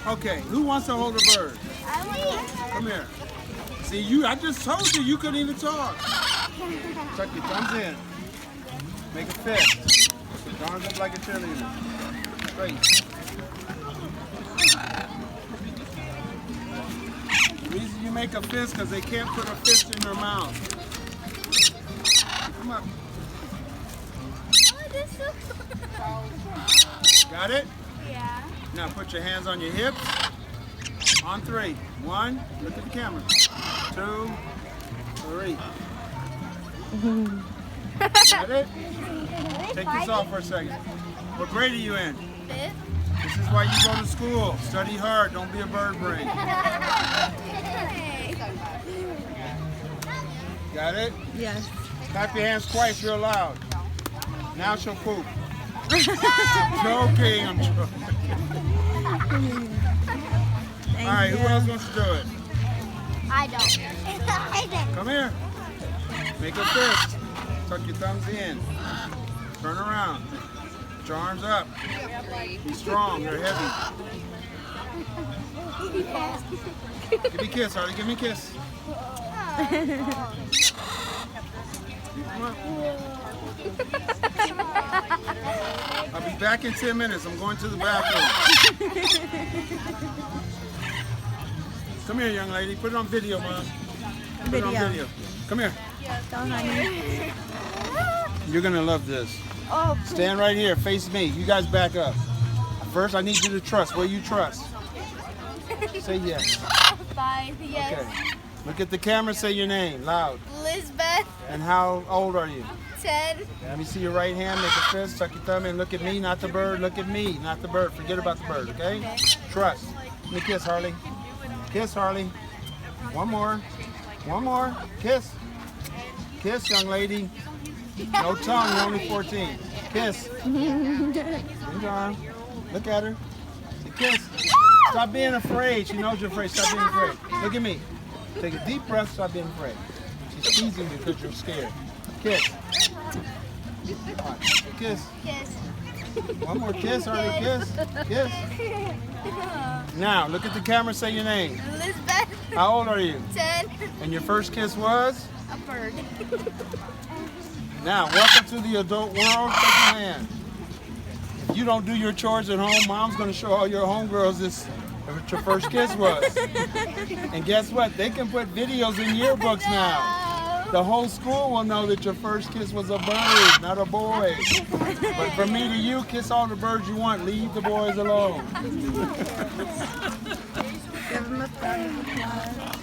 Okay, who wants to hold a bird? Come here. See, I just told you couldn't even talk. Tuck your thumbs in. Make a fist. Put your arms up like a cheerleader. Straight. The reason you make a fist because they can't put a fist in their mouth. Come up. Got it? Yeah. Now put your hands on your hips. On 3. 1, look at the camera. 2, 3. Got it? Take this off for a second. What grade are you in? 5th. This is why you go to school. Study hard. Don't be a bird brain. Got it? Yes. Clap your hands twice real loud. Now she'll poop. Joking, I'm joking. All right, who else wants to do it? I don't. Come here. Make a fist. Tuck your thumbs in. Turn around. Put your arms up. Be strong. You're heavy. Give me a kiss, Harley. Give me a kiss. Come on. I'll be back in 10 minutes. I'm going to the bathroom. Come here, young lady. Put it on video, Mom. Put it on video. Come here. Don't, honey. You're going to love this. Oh, Stand right here. Face me. You guys back up. First, I need you to trust. What do you trust? Say yes. 5. Yes. Okay. Look at the camera. Say your name loud. Lisbeth. And how old are you? 10. Let me see your right hand. Make a fist. Tuck your thumb in. Look at me, not the bird. Look at me, not the bird. Forget about the bird, okay? Trust. Let me kiss, Harley. Kiss, Harley. One more. One more. Kiss. Kiss, young lady. No tongue. You're only 14. Kiss. Bend your arm. Look at her. Say kiss. Stop being afraid. She knows you're afraid. Stop being afraid. Look at me. Take a deep breath. Stop being afraid. She's teasing you because you're scared. Kiss. All right. Kiss. Kiss. One more kiss, Harley. Kiss. Kiss. Now, look at the camera. Say your name. Lisbeth. How old are you? 10. And your first kiss was? A bird. Now, welcome to the adult world. Shake your hand. If you don't do your chores at home, Mom's going to show all your homegirls what your first kiss was. And guess what? They can put videos in yearbooks now. The whole school will know that your first kiss was a bird, not a boy. But from me to you, kiss all the birds you want. Leave the boys alone. Give him a thumbs up.